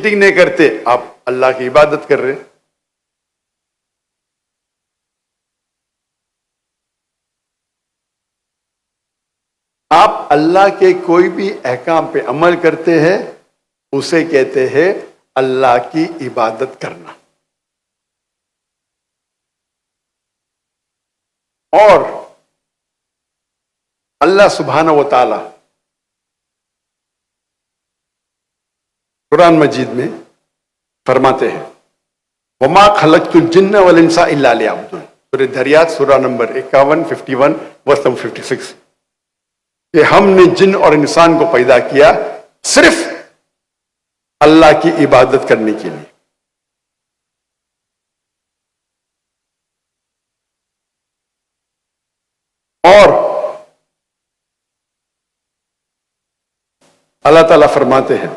Cheating نہیں کرتے، آپ اللہ کی عبادت کر رہے. آپ اللہ کے کوئی بھی احکام پہ عمل کرتے ہیں، اسے کہتے ہیں اللہ کی عبادت کرنا. اور اللہ سبحانہ و تعالی قرآن مجید میں فرماتے ہیں وَمَا خَلَقْتُ الْجِنَّ وَالْإِنسَ إِلَّا لِيَعْبُدُونِ. سورہ دھریات سورہ نمبر 51 51 ورس نمبر 56 کہ ہم نے جن اور انسان کو پیدا کیا صرف اللہ کی عبادت کرنے کے لیے. اور اللہ تعالیٰ فرماتے ہیں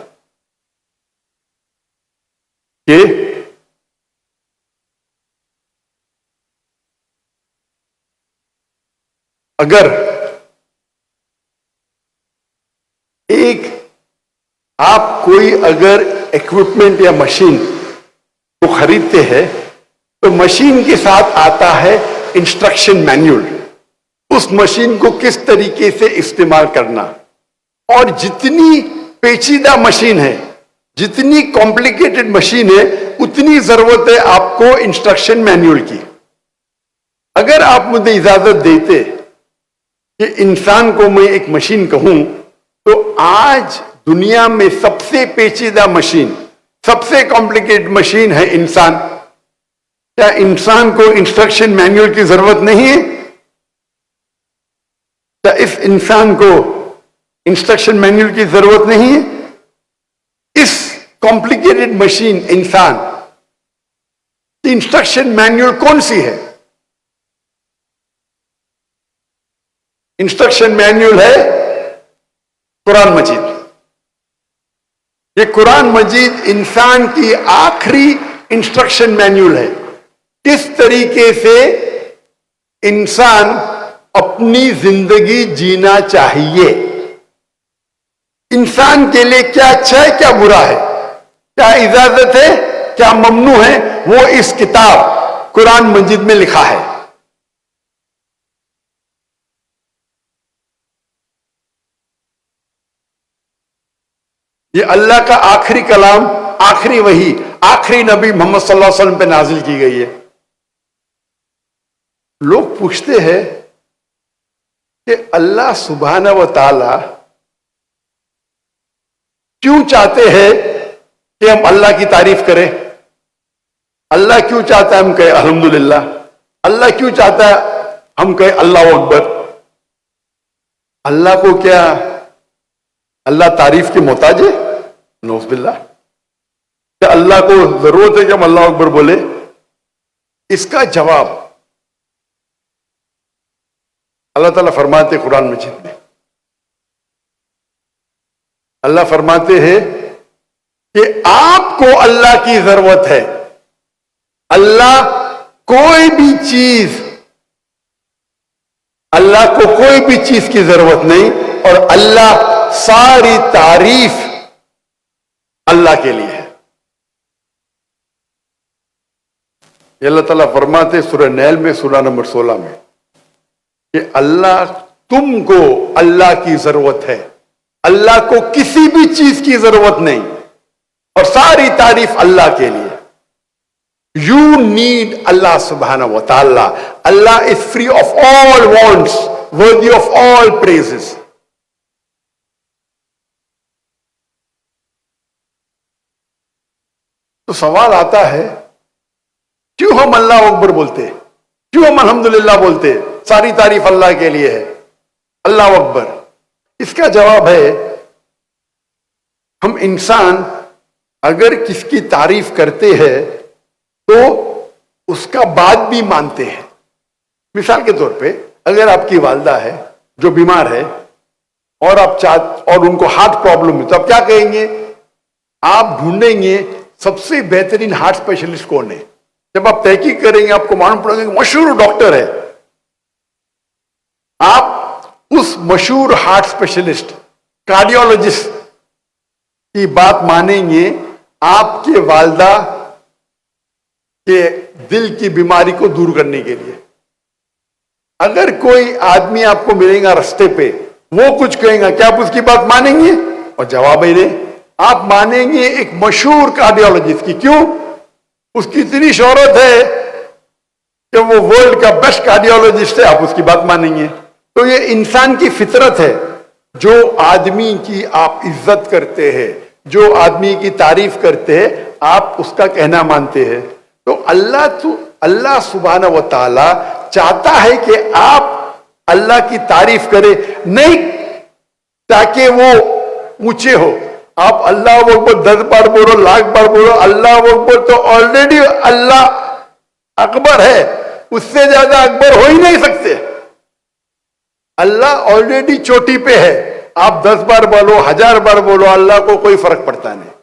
کہ اگر آپ کوئی اگر ایکوپمنٹ یا مشین کو خریدتے ہیں تو مشین کے ساتھ آتا ہے انسٹرکشن مینیول، اس مشین کو کس طریقے سے استعمال کرنا. اور جتنی پیچیدہ مشین ہے، جتنی کمپلیکیٹڈ مشین ہے، اتنی ضرورت ہے آپ کو انسٹرکشن مینیول کی. اگر آپ مجھے اجازت دیتے کہ انسان کو میں ایک مشین کہوں تو آج دنیا میں سب سے پیچیدہ مشین، سب سے کمپلیکیٹڈ مشین ہے انسان. کیا انسان کو انسٹرکشن مینیول کی ضرورت نہیں ہے؟ کیا اس انسان کو انسٹرکشن مینیول کی ضرورت نہیں ہے؟ اس کمپلیکیٹڈ مشین انسان کی انسٹرکشن مینیول کون سی ہے؟ انسٹرکشن مینیول ہے قرآن مجید. یہ قرآن مجید انسان کی آخری انسٹرکشن مینیول ہے. کس طریقے سے انسان اپنی زندگی جینا چاہیے، انسان کے لیے کیا اچھا ہے کیا برا ہے، کیا اجازت ہے کیا ممنوع ہے، وہ اس کتاب قرآن مجید میں لکھا ہے. یہ اللہ کا آخری کلام، آخری وحی، آخری نبی محمد صلی اللہ علیہ وسلم پہ نازل کی گئی ہے. لوگ پوچھتے ہیں کہ اللہ سبحانہ و تعالی کیوں چاہتے ہیں کہ ہم اللہ کی تعریف کریں؟ اللہ کیوں چاہتا ہے ہم کہیں الحمدللہ؟ اللہ کیوں چاہتا ہے ہم کہیں اللہ اکبر؟ اللہ کو کیا اللہ تعریف کے محتاج ہے؟ نعوذ باللہ. کیا اللہ کو ضرورت ہے کہ ہم اللہ اکبر بولے؟ اس کا جواب اللہ تعالیٰ فرماتے قرآن مجید میں، اللہ فرماتے ہیں کہ آپ کو اللہ کی ضرورت ہے. اللہ کوئی بھی چیز، اللہ کو کوئی بھی چیز کی ضرورت نہیں، اور اللہ ساری تعریف اللہ کے لیے ہے. یہ اللہ تعالیٰ فرماتے سورہ نیل میں سورہ نمبر 16 میں کہ اللہ، تم کو اللہ کی ضرورت ہے، اللہ کو کسی بھی چیز کی ضرورت نہیں، اور ساری تعریف اللہ کے لیے. You need Allah subhanahu wa ta'ala. Allah is free of all wants, worthy of all praises. تو سوال آتا ہے کیوں ہم اللہ اکبر بولتے ہیں، کیوں ہم الحمدللہ بولتے ہیں؟ ساری تعریف اللہ کے لیے ہے، اللہ اکبر. اس کا جواب ہے ہم انسان اگر کس کی تعریف کرتے ہیں تو اس کا بات بھی مانتے ہیں. مثال کے طور پہ اگر آپ کی والدہ ہے جو بیمار ہے اور اور ان کو ہارٹ پرابلم ہے تو آپ کیا کہیں گے؟ آپ ڈھونڈیں گے سب سے بہترین ہارٹ اسپیشلسٹ کون ہے. جب آپ تحقیق کریں گے آپ کو معلوم پڑے گا کہ مشہور ڈاکٹر ہے. آپ اس مشہور ہارٹ اسپیشلسٹ، کارڈیولوجسٹ کی بات مانیں گے آپ کے والدہ کے دل کی بیماری کو دور کرنے کے لیے. اگر کوئی آدمی آپ کو ملے گا رستے پہ, وہ کچھ کہے گا, کیا آپ اس کی بات مانیں گے؟ اور جواب ہی نہیں, آپ مانیں گے ایک مشہور کارڈیولوجسٹ کی. کیوں؟ اس کی اتنی شہرت ہے کہ وہ ورلڈ کا بیسٹ کارڈیولوجسٹ ہے, آپ اس کی بات مانیں گے. تو یہ انسان کی فطرت ہے. جو آدمی کی آپ عزت کرتے ہیں, جو آدمی کی تعریف کرتے ہیں, آپ اس کا کہنا مانتے ہیں. تو اللہ سبحانہ و تعالی چاہتا ہے کہ آپ اللہ کی تعریف کریں, نہیں تاکہ وہ اونچے ہو. آپ اللہ اکبر 10 بار بولو, لاکھ بار بولو, اللہ اکبر تو آلریڈی اللہ اکبر ہے, اس سے زیادہ اکبر ہو ہی نہیں سکتے. اللہ آلریڈی چوٹی پہ ہے. آپ 10 بار بولو, 1000 بار بولو, اللہ کو کوئی فرق پڑتا نہیں.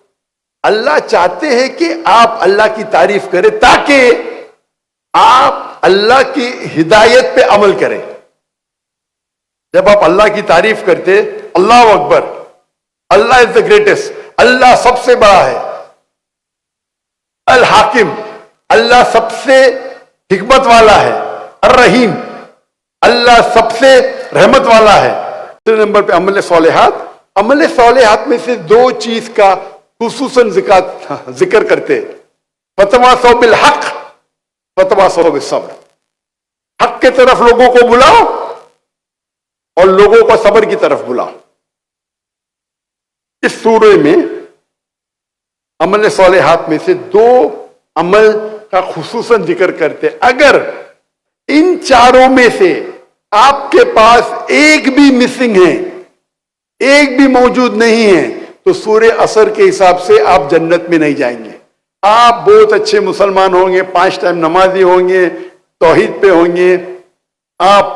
اللہ چاہتے ہیں کہ آپ اللہ کی تعریف کریں تاکہ آپ اللہ کی ہدایت پہ عمل کریں. جب آپ اللہ کی تعریف کرتے, اللہ اکبر, اللہ از دا گریٹسٹ, اللہ سب سے بڑا ہے, الحاکم, اللہ سب سے حکمت والا ہے, الرحیم, اللہ سب سے رحمت والا ہے. تیسرے نمبر پہ عمل صالحات. عمل صالحات میں سے 2 چیز کا خصوصاً ذکر کرتے, فتواصوا بالحق, فتواصوا بالصبر. حق کی طرف لوگوں کو بلاؤ اور لوگوں کو صبر کی طرف بلاؤ. اس سورے میں عمل صالحات میں سے 2 عمل کا خصوصاً ذکر کرتے. اگر ان چاروں میں سے آپ کے پاس ایک بھی مسنگ ہے, ایک بھی موجود نہیں ہے, تو سورہ عصر کے حساب سے آپ جنت میں نہیں جائیں گے. آپ بہت اچھے مسلمان ہوں گے, 5 ٹائم نمازی ہوں گے, توحید پہ ہوں گے, آپ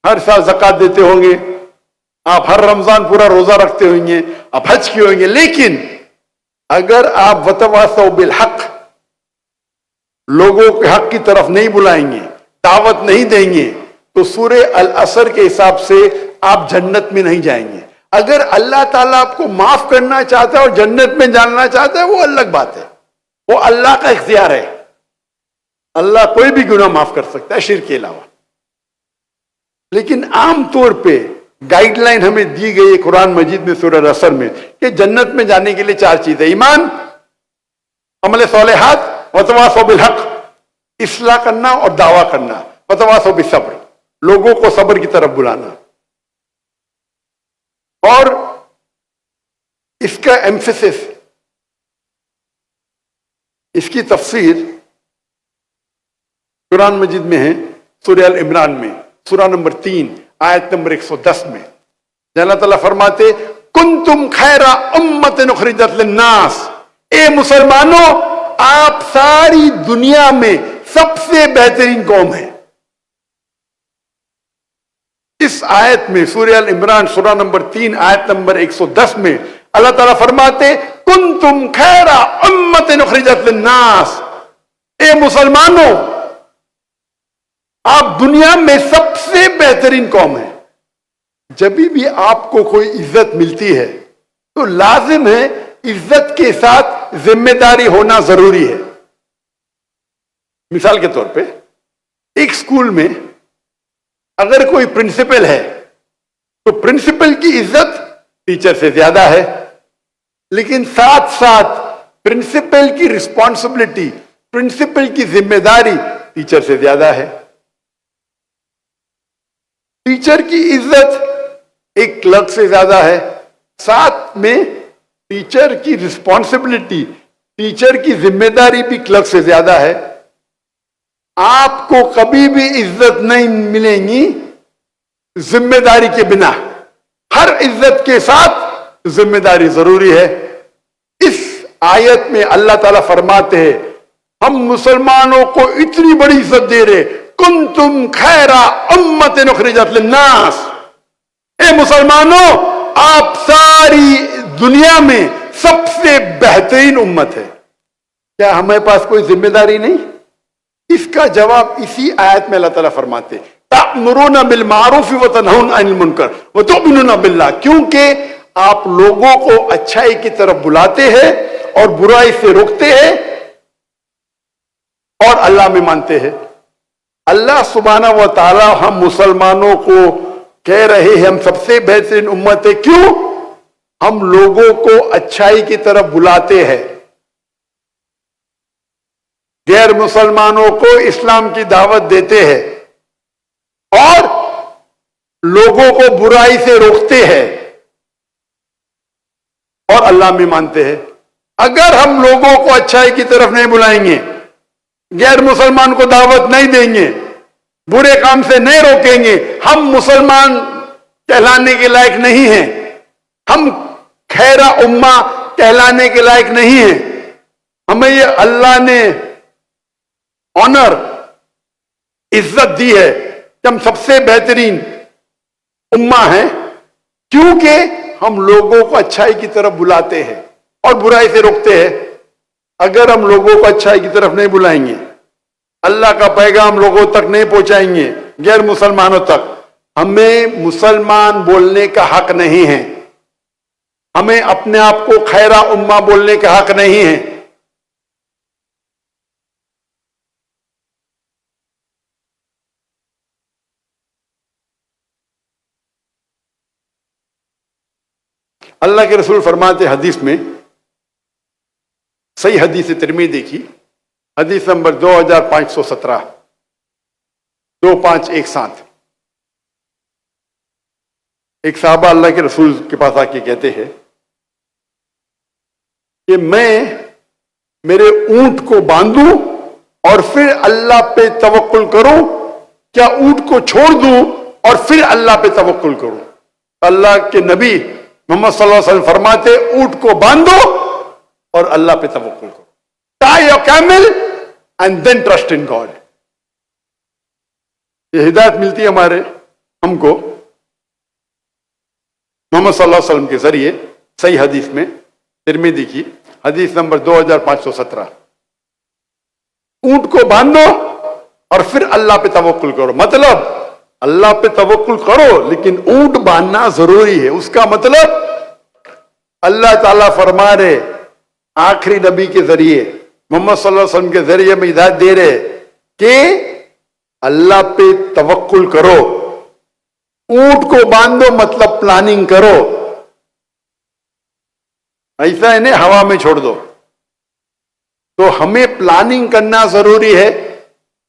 ہر سال زکوٰۃ دیتے ہوں گے, آپ ہر رمضان پورا روزہ رکھتے ہوں گے, آپ حج کیے ہوں گے, لیکن اگر آپ وتواصوا بالحق, لوگوں کے حق کی طرف نہیں بلائیں گے, دعوت نہیں دیں گے, تو سورہ العصر کے حساب سے آپ جنت میں نہیں جائیں گے. اگر اللہ تعالیٰ آپ کو معاف کرنا چاہتا ہے اور جنت میں جاننا چاہتا ہے, وہ الگ بات ہے, وہ اللہ کا اختیار ہے. اللہ کوئی بھی گناہ معاف کر سکتا ہے شرک کے علاوہ. لیکن عام طور پہ گائیڈ لائن ہمیں دی گئی ہے قرآن مجید میں سورہ العصر میں کہ جنت میں جانے کے لیے 4 چیزیں: ایمان, عمل صالحات, وتواصوا بالحق, اصلاح کرنا اور دعویٰ کرنا, وتواصوا بالصبر, لوگوں کو صبر کی طرف بلانا. اور اس کا ایمفیسس, اس کی تفسیر قرآن مجید میں ہے سورہ ال عمران میں, سورہ نمبر 3 آیت نمبر 110 میں. اللہ تعالیٰ فرماتے کنتم خیر امت اخرجت للناس, اے مسلمانوں آپ ساری دنیا میں سب سے بہترین قوم ہیں. اس آیت میں سورہ ال عمران سورہ نمبر 3 آیت نمبر 110 میں اللہ تعالیٰ فرماتے کنتم خیر امت اخرجت للناس, اے مسلمانوں آپ دنیا میں سب سے بہترین قوم ہیں. جب بھی آپ کو کوئی عزت ملتی ہے تو لازم ہے عزت کے ساتھ ذمہ داری ہونا ضروری ہے. مثال کے طور پہ ایک سکول میں اگر کوئی پرنسپل ہے تو پرنسپل کی عزت ٹیچر سے زیادہ ہے, لیکن ساتھ ساتھ پرنسپل کی رسپانسبلٹی, پرنسپل کی ذمہ داری ٹیچر سے زیادہ ہے. ٹیچر کی عزت ایک کلرک سے زیادہ ہے, ساتھ میں ٹیچر کی رسپانسبلٹی, ٹیچر کی ذمہ داری بھی کلرک سے زیادہ ہے. آپ کو کبھی بھی عزت نہیں ملے گی ذمہ داری کے بنا. ہر عزت کے ساتھ ذمہ داری ضروری ہے. اس آیت میں اللہ تعالیٰ فرماتے ہیں ہم مسلمانوں کو اتنی بڑی عزت دے رہے, کنتم خیر امت اخرجت للناس, اے مسلمانوں آپ ساری دنیا میں سب سے بہترین امت ہے. کیا ہمارے پاس کوئی ذمہ داری نہیں؟ اس کا جواب اسی آیت میں اللہ تعالیٰ فرماتے تأمرون بالمعروف وتنہون عن المنکر وتؤمنون باللہ, کیونکہ آپ لوگوں کو اچھائی کی طرف بلاتے ہیں اور برائی سے روکتے ہیں اور اللہ میں مانتے ہیں. اللہ سبحانہ و تعالی ہم مسلمانوں کو کہہ رہے ہیں ہم سب سے بہترین امت ہے. کیوں؟ ہم لوگوں کو اچھائی کی طرف بلاتے ہیں، غیر مسلمانوں کو اسلام کی دعوت دیتے ہیں اور لوگوں کو برائی سے روکتے ہیں اور اللہ میں مانتے ہیں. اگر ہم لوگوں کو اچھائی کی طرف نہیں بلائیں گے، غیر مسلمان کو دعوت نہیں دیں گے، برے کام سے نہیں روکیں گے، ہم مسلمان کہلانے کے لائق نہیں ہیں، ہم خیرہ امہ کہلانے کے لائق نہیں ہیں. ہمیں یہ اللہ نے آنر عزت دی ہے کہ ہم سب سے بہترین امہ ہیں، کیونکہ ہم لوگوں کو اچھائی کی طرف بلاتے ہیں اور برائی سے روکتے ہیں. اگر ہم لوگوں کو اچھائی کی طرف نہیں بلائیں گے، اللہ کا پیغام لوگوں تک نہیں پہنچائیں گے، غیر مسلمانوں تک، ہمیں مسلمان بولنے کا حق نہیں ہے، ہمیں اپنے آپ کو خیرہ امہ بولنے کا حق نہیں ہے. اللہ کے رسول فرماتے حدیث میں، صحیح حدیث ترمذی کی حدیث نمبر 2517، 2517، ایک صحابہ اللہ کے رسول کے پاس آ کے کہتے ہیں کہ میں میرے اونٹ کو باندھوں اور پھر اللہ پہ توکل کروں، کیا اونٹ کو چھوڑ دوں اور پھر اللہ پہ توکل کروں؟ اللہ کے نبی محمد صلی اللہ علیہ وسلم فرماتے اونٹ کو باندھو اور اللہ پہ توکل کرو. tie your camel and then trust in God. یہ ہدایت ملتی ہے ہم کو محمد صلی اللہ علیہ وسلم کے ذریعے صحیح حدیث میں، ترمذی کی حدیث نمبر 2517. اونٹ کو باندھو اور پھر اللہ پہ توکل کرو. مطلب اللہ پہ توکل کرو لیکن اونٹ باندھنا ضروری ہے. اس کا مطلب اللہ تعالیٰ فرما رہے آخری نبی کے ذریعے محمد صلی اللہ علیہ وسلم کے ذریعے میں ہدایت دے رہے کہ اللہ پہ توکل کرو. اونٹ کو باندھو مطلب پلاننگ کرو، ایسا انہیں ہوا میں چھوڑ دو. تو ہمیں پلاننگ کرنا ضروری ہے،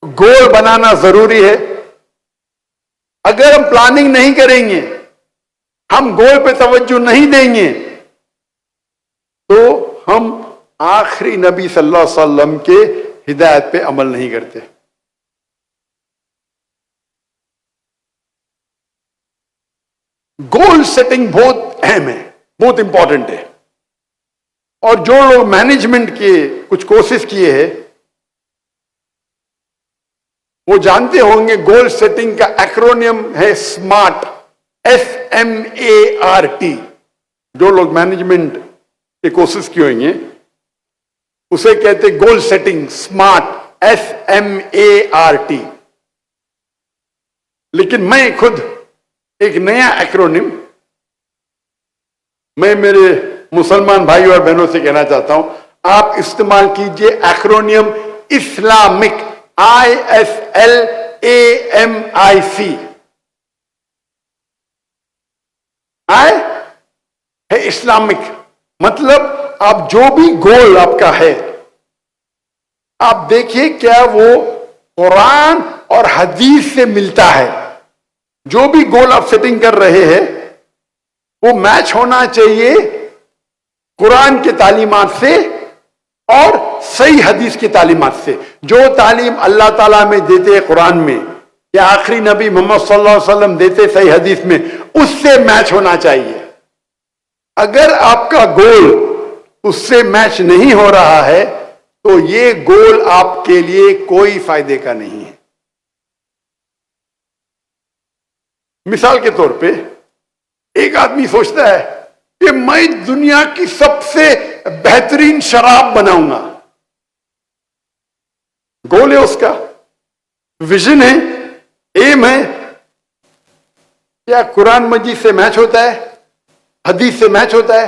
گول بنانا ضروری ہے. اگر ہم پلاننگ نہیں کریں گے، ہم گول پہ توجہ نہیں دیں گے، تو ہم آخری نبی صلی اللہ علیہ وسلم کے ہدایت پہ عمل نہیں کرتے. گول سیٹنگ بہت اہم ہے، بہت امپورٹنٹ ہے. اور جو لوگ مینجمنٹ کے کچھ کورسز کیے ہیں وہ جانتے ہوں گے گول سیٹنگ کا ایکرونیم ہے سمارٹ، SMART. جو لوگ مینجمنٹ کے کورسز کیے ہوئیں گے اسے کہتے گول سیٹنگ سمارٹ، SMART. لیکن میں خود ایک نیا ایکرونیم میں میرے مسلمان بھائی اور بہنوں سے کہنا چاہتا ہوں، آپ استعمال کیجئے ایکرونیم اسلامک، ISLAMIC. ہے اسلامک. مطلب آپ جو بھی گول آپ کا ہے آپ دیکھیے کیا وہ قرآن اور حدیث سے ملتا ہے. جو بھی گول آپ سیٹنگ کر رہے ہیں وہ میچ ہونا چاہیے قرآن کے تعلیمات سے اور صحیح حدیث کی تعلیمات سے. جو تعلیم اللہ تعالیٰ میں دیتے قرآن میں یا آخری نبی محمد صلی اللہ علیہ وسلم دیتے صحیح حدیث میں، اس سے میچ ہونا چاہیے. اگر آپ کا گول اس سے میچ نہیں ہو رہا ہے تو یہ گول آپ کے لیے کوئی فائدے کا نہیں ہے. مثال کے طور پہ ایک آدمی سوچتا ہے کہ میں دنیا کی سب سے بہترین شراب بناؤں گا. گول ہے اس کا، ویژن ہے، ایم ہے. کیا قرآن مجید سے میچ ہوتا ہے؟ حدیث سے میچ ہوتا ہے؟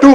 2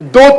2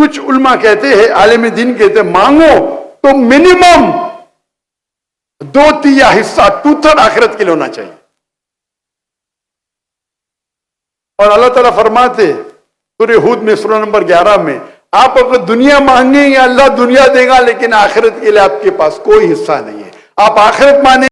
کچھ علماء کہتے ہیں، عالم دین کہتے ہیں، مانگو تو منیمم 2/3 حصہ 2/3 آخرت کے لیے ہونا چاہیے. اور اللہ تعالیٰ فرماتے سورہ ہود میں سورہ نمبر 11 میں، آپ اگر دنیا مانگیں گے اللہ دنیا دے گا، لیکن آخرت کے لیے آپ کے پاس کوئی حصہ نہیں ہے. آپ آخرت مانیں